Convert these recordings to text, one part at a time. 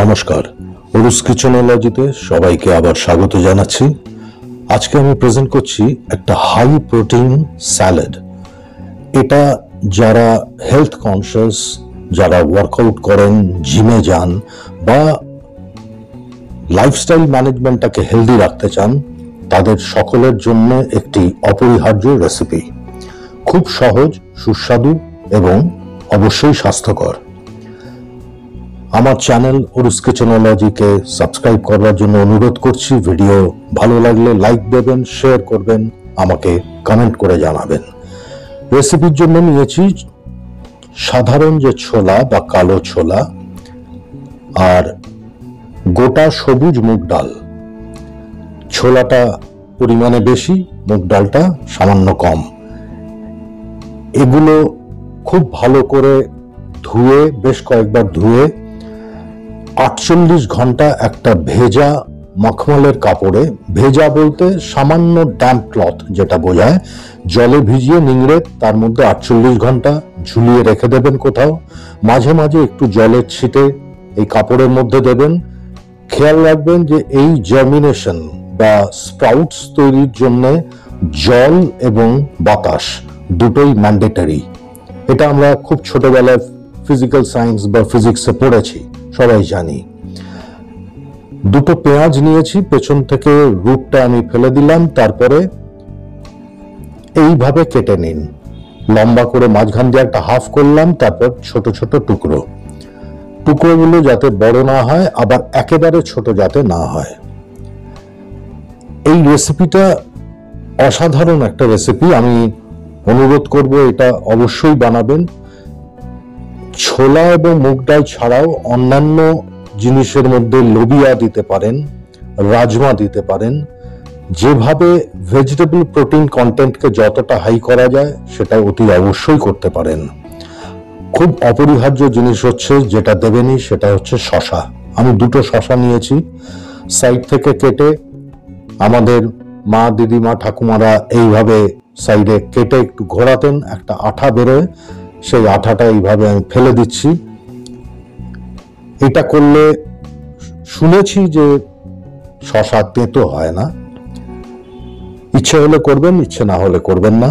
নমস্কার, ওরুস কিচেনোলজিতে সবাইকে আবার স্বাগত জানাচ্ছি। আজকে আমি প্রেজেন্ট করছি একটা হাই প্রোটিন স্যালাড। এটা যারা হেলথ কনসিয়াস, যারা ওয়ার্কআউট করেন, জিমে যান বা লাইফস্টাইল ম্যানেজমেন্টটাকে হেলদি রাখতে চান, তাদের সকলের জন্য একটি অপরিহার্য রেসিপি। খুব সহজ, সুস্বাদু এবং অবশ্যই স্বাস্থ্যকর। আমার চ্যানেল ওরুস কিচেনোলজিকে সাবস্ক্রাইব করার জন্য অনুরোধ করছি। ভিডিও ভালো লাগলে লাইক দেবেন, শেয়ার করবেন, আমাকে কমেন্ট করে জানাবেন। রেসিপির জন্য নিয়েছি সাধারণ যে ছোলা বা কালো ছোলা আর গোটা সবুজ মুগ ডাল। ছোলাটা পরিমাণে বেশি, মুগ ডালটা সামান্য কম। এগুলো খুব ভালো করে ধুয়ে, বেশ কয়েকবার ধুয়ে 48 ঘন্টা একটা ভেজা মখমলের কাপড়ে, ভেজা বলতে সামান্য ড্যাম্প ক্লথ যেটা বোঝায়, জলে ভিজিয়ে নিংড়ে তার মধ্যে 48 ঘন্টা ঝুলিয়ে রেখে দেবেন কোথাও। মাঝে মাঝে একটু জলের ছিটে এই কাপড়ের মধ্যে দেবেন। খেয়াল রাখবেন যে এই জার্মিনেশন বা স্প্রাউটস তৈরির জন্য জল এবং বাতাস দুটোই ম্যান্ডেটরি। এটা আমরা খুব ছোটবেলায় ফিজিক্যাল সায়েন্স বা ফিজিক্সে পড়েছি, সবাই জানি। দুটো পেঁয়াজ নিয়েছি, পেছন থেকে রুটটা আমি ফেলে দিলাম। তারপরে এইভাবে কেটে নিন, লম্বা করে মাঝখান দিয়ে একটা হাফ করলাম। তারপর ছোট ছোট টুকরো, টুকরোগুলো যাতে বড় না হয়, আবার একেবারে ছোট যাতে না হয়। এই রেসিপিটা অসাধারণ একটা রেসিপি। আমি অনুরোধ করব এটা অবশ্যই বানাবেন। ছোলা এবং মুগ ডাল ছাড়াও অন্যান্য জিনিসের মধ্যে লোবিয়া দিতে পারেন, রাজমা দিতে পারেন। যেভাবে ভেজিটেবল প্রোটিন কন্টেন্টকে যতটা হাই করা যায় সেটা অতি অবশ্যই করতে পারেন। খুব অপরিহার্য জিনিস হচ্ছে যেটা দেবেনই, সেটা হচ্ছে শসা। আমি দুটো শসা নিয়েছি, সাইড থেকে কেটে। আমাদের মা, দিদিমা, ঠাকুমারা এইভাবে সাইডে কেটে একটু ঘোরাতেন, একটা আঠা বেরোয়, সেই আঠাটা এইভাবে আমি ফেলে দিচ্ছি। এটা করলে শুনেছি যে শসা তেঁতো হয় না। ইচ্ছে হলে করবেন, ইচ্ছে না হলে করবেন না।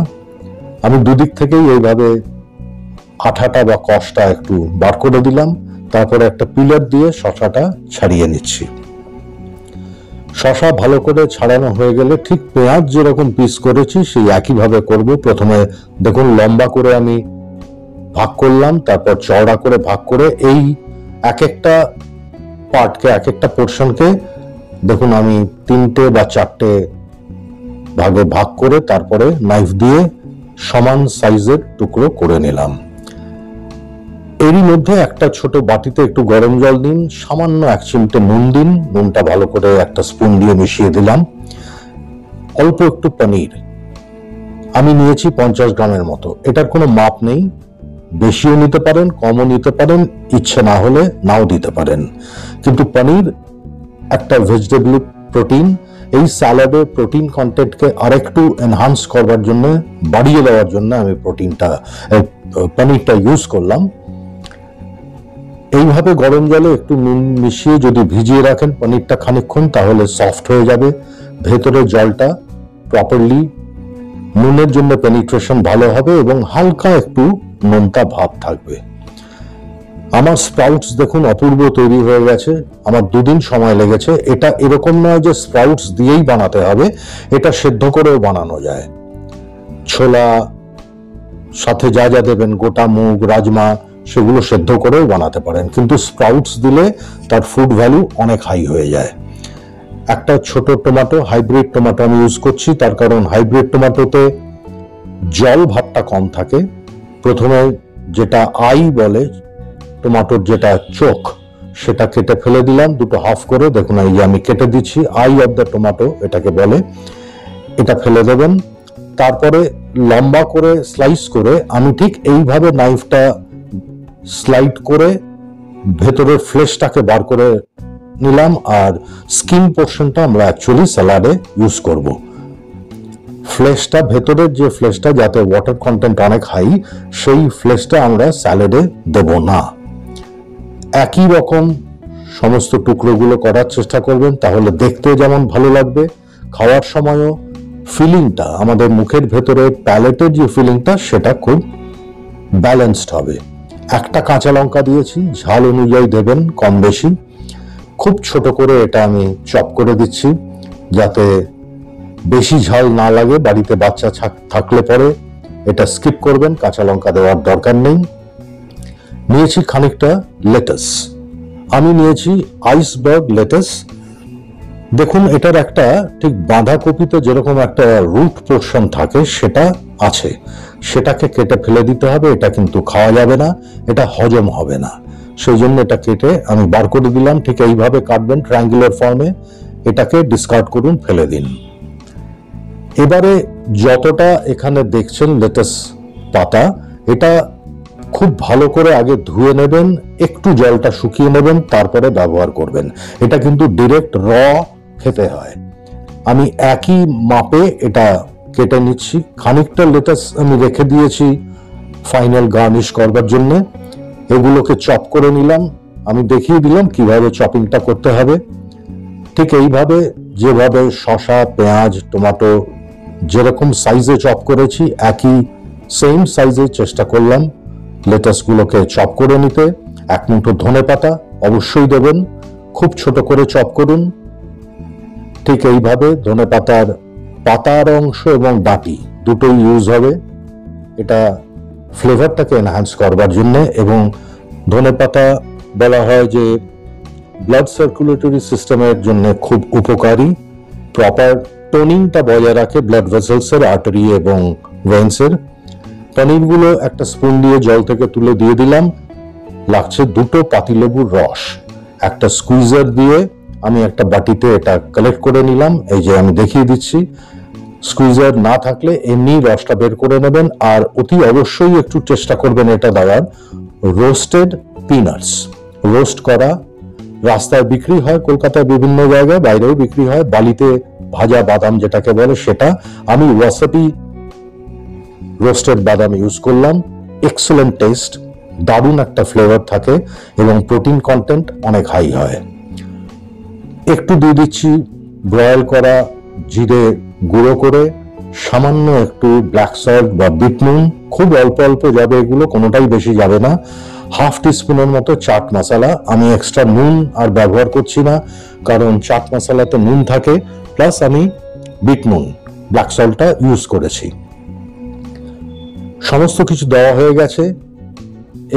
আমি দুদিক থেকেই এইভাবে আঠাটা বা কষটা একটু বার করে দিলাম। তারপরে একটা পিলার দিয়ে শসাটা ছাড়িয়ে নিচ্ছি। শসা ভালো করে ছাড়ানো হয়ে গেলে ঠিক পেঁয়াজ যেরকম পিস করেছি সেই একইভাবে করব। প্রথমে দেখুন লম্বা করে আমি ভাগ করলাম, তারপর চওড়া করে ভাগ করে এই এক একটা পার্টকে, এক একটা পোর্শনকে দেখুন আমি 3টে বা 4টে ভাগে ভাগ করে তারপরে নাইফ দিয়ে সমান সাইজের টুকরো করে নিলাম। এরই মধ্যে একটা ছোট বাটিতে একটু গরম জল দিন, সামান্য 1 চিমটে নুন দিন। নুনটা ভালো করে একটা স্পুন দিয়ে মিশিয়ে দিলাম। অল্প একটু পনির আমি নিয়েছি 50 গ্রামের মতো। এটার কোনো মাপ নেই, বেশিও নিতে পারেন, কমও নিতে পারেন, ইচ্ছে না হলে নাও দিতে পারেন। কিন্তু পনির একটা ভেজিটেবল প্রোটিন। এই স্যালাডে প্রোটিন কন্টেন্টকে আরেকটু এনহান্স করবার জন্য, বাড়িয়ে দেওয়ার জন্য আমি পনিরটা ইউজ করলাম। এইভাবে গরম জলে একটু নুন মিশিয়ে যদি ভিজিয়ে রাখেন পনিরটা খানিকক্ষণ, তাহলে সফট হয়ে যাবে। ভেতরে জলটা প্রপারলি, নুনের জন্য পেনিট্রেশন ভালো হবে এবং হালকা একটু নোনতা ভাব থাকবে। আমার স্প্রাউটস দেখুন অপূর্ব তৈরি হয়ে গেছে। আমার 2 দিন সময় লেগেছে। এটা এরকম নয় যে স্প্রাউটস দিয়েই বানাতে হবে, এটা সেদ্ধ করেও বানানো যায়। ছোলা সাথে যা যা দেবেন, গোটা মুগ, রাজমা, সেগুলো সেদ্ধ করেও বানাতে পারেন। কিন্তু স্প্রাউটস দিলে তার ফুড ভ্যালু অনেক হাই হয়ে যায়। একটা ছোট টমেটো, হাইব্রিড টমেটো আমি ইউজ করছি, তার কারণ হাইব্রিড টমেটোতে জল ভাবটা কম থাকে। প্রথমে যেটা আই বলে, টমেটোর যেটা চোখ, সেটা কেটে ফেলে দিলাম দুটো হাফ করে। দেখুন এই যে আমি কেটে দিচ্ছি, আই অফ দ্য টমেটো এটাকে বলে। এটা ফেলে দেবেন। তারপরে লম্বা করে স্লাইস করে আমি ঠিক এইভাবে নাইফটা স্লাইড করে ভেতরের ফ্লেশটাকে বার করে নিলাম। আর স্কিন পোর্শনটা আমরা অ্যাকচুয়ালি স্যালাডে ইউজ করব। ফ্লেশটা, ভেতরের যে ফ্লেশটা, যাতে ওয়াটার কন্টেন্ট অনেক হাই, সেই ফ্লেশটা আমরা স্যালাডে দেব না। একই রকম সমস্ত টুকরোগুলো করার চেষ্টা করবেন, তাহলে দেখতে যেমন ভালো লাগবে, খাওয়ার সময়ও ফিলিংটা আমাদের মুখের ভেতরে প্যালেটের যে ফিলিংটা সেটা খুব ব্যালেন্সড হবে। একটা কাঁচা লঙ্কা দিয়েছি, ঝাল অনুযায়ী দেবেন কম বেশি। খুব ছোট করে এটা আমি চপ করে দিচ্ছি যাতে বেশি ঝাল না লাগে। বাড়িতে বাচ্চা থাকলে পরে এটা স্কিপ করবেন, কাঁচা লঙ্কা দেওয়ার দরকার নেই। নিয়েছি খানিকটা লেটাস, আমি নিয়েছি আইসবার্গ লেটাস। দেখুন এটার একটা ঠিক বাঁধাকপিতে যেরকম একটা রুট পোর্শন থাকে সেটা আছে, সেটাকে কেটে ফেলে দিতে হবে। এটা কিন্তু খাওয়া যাবে না, এটা হজম হবে না, সেই জন্য এটা কেটে আমি বার করে দিলাম। ঠিক এইভাবে কাটবেন ট্রায়াঙ্গুলার ফর্মে, এটাকে ডিসকার্ড করুন, ফেলে দিন। এবারে যতটা এখানে দেখছেন লেটাস পাতা, এটা খুব ভালো করে আগে ধুয়ে নেবেন, একটু জলটা শুকিয়ে নেবেন, তারপরে ব্যবহার করবেন। এটা কিন্তু ডিরেক্ট র খেতে হয়। আমি একই মাপে এটা কেটে নিচ্ছি। খানিকটা লেটাস আমি রেখে দিয়েছি ফাইনাল গার্নিশ করবার জন্য। এগুলোকে চপ করে নিলাম, আমি দেখিয়ে দিলাম কিভাবে চপিংটা করতে হবে। ঠিক এইভাবে যেভাবে শসা, পেঁয়াজ, টমেটো যেরকম সাইজে চপ করেছি, একই সেম সাইজে চেষ্টা করলাম লেটাসগুলোকে চপ করে নিতে। এক মুঠো ধনেপাতা অবশ্যই দেবেন, খুব ছোট করে চপ করুন। ঠিক এইভাবে ধনেপাতার পাতার অংশ এবং ডাঁটি দুটোই ইউজ হবে, এটা ফ্লেভারটাকে এনহ্যান্স করবার জন্য। এবং ধনেপাতা বলা হয় যে ব্লাড সার্কুলেটরি সিস্টেমের জন্য খুব উপকারী, প্রপার টোনিংটা বজায় রাখে ব্লাড ভেসেলসের, আর্টারি এবং ভেন্সের। পনিরগুলো একটা স্পুন দিয়ে জল থেকে তুলে দিয়ে দিলাম। লাগছে দুটো পাতিলেবুর রস, একটা স্কুইজার দিয়ে আমি একটা বাটিতে এটা কালেক্ট করে নিলাম। এই যে আমি দেখিয়ে দিচ্ছি, স্কুইজার না থাকলে এমনি রসটা বের করে নেবেন। আর অতি অবশ্যই একটু চেষ্টা করবেন এটা দেওয়ার রোস্টেড পিনাটস, রোস্ট করা। রাস্তায় বিক্রি হয় কলকাতায় বিভিন্ন জায়গায়, বাইরেও বিক্রি হয় বালিতে ভাজা বাদাম যেটাকে বলে সেটা। আমি ওয়াসাবি রোস্টেড বাদাম ইউজ করলাম, এক্সেলেন্ট টেস্ট, দারুণ একটা ফ্লেভার থাকে এবং প্রোটিন কন্টেন্ট অনেক হাই হয়। একটু দিয়ে দিচ্ছি ব্রয়েল করা জিরে গুঁড়ো করে, সামান্য একটু ব্ল্যাক সল্ট বা বিট নুন, খুব অল্প অল্প যাবে এগুলো, কোনোটাই বেশি যাবে না। হাফ টিস্পুনের মতো চাট মশলা, আমি এক্সট্রা নুন আর ব্যবহার করছি না কারণ চাট মশলাতে নুন থাকে, প্লাস আমি বিট নুন ব্ল্যাক সল্টটা ইউজ করেছি। সমস্ত কিছু দেওয়া হয়ে গেছে,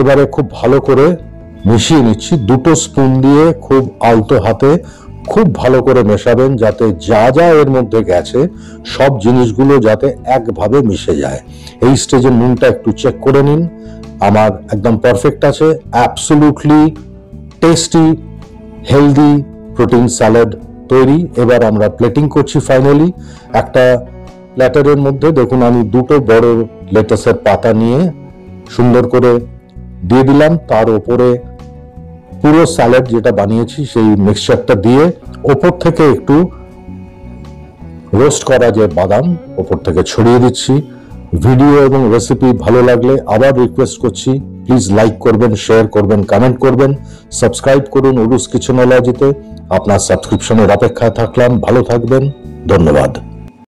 এবারে খুব ভালো করে মিশিয়ে নিচ্ছি। দুটো স্পুন দিয়ে খুব আলতো হাতে খুব ভালো করে মেশাবেন যাতে যা যা এর মধ্যে গেছে সব জিনিসগুলো যাতে একভাবে মিশে যায়। এই স্টেজে নুনটা একটু চেক করে নিন, আমার একদম পারফেক্ট আছে। Absolutely tasty healthy protein salad তৈরি। এবার আমরা প্লেটিং করছি ফাইনালি। একটা প্ল্যাটারের মধ্যে দেখুন আমি দুটো বড় লেটাসের পাতা নিয়ে সুন্দর করে দিয়ে দিলাম, তার উপরে পুরো স্যালাড যেটা বানিয়েছি সেই মিক্সচারটা দিয়ে ওপর থেকে একটু রোস্ট করা যে বাদাম ওপর থেকে ছড়িয়ে দিচ্ছি। ভিডিও এবং রেসিপি ভালো লাগলে আবার রিকোয়েস্ট করছি, প্লিজ লাইক করবেন, শেয়ার করবেন, কমেন্ট করবেন, সাবস্ক্রাইব করুন উরুস কিচেনোলজিতে। আপনার সাবস্ক্রিপশনের অপেক্ষায় থাকলাম। ভালো থাকবেন, ধন্যবাদ।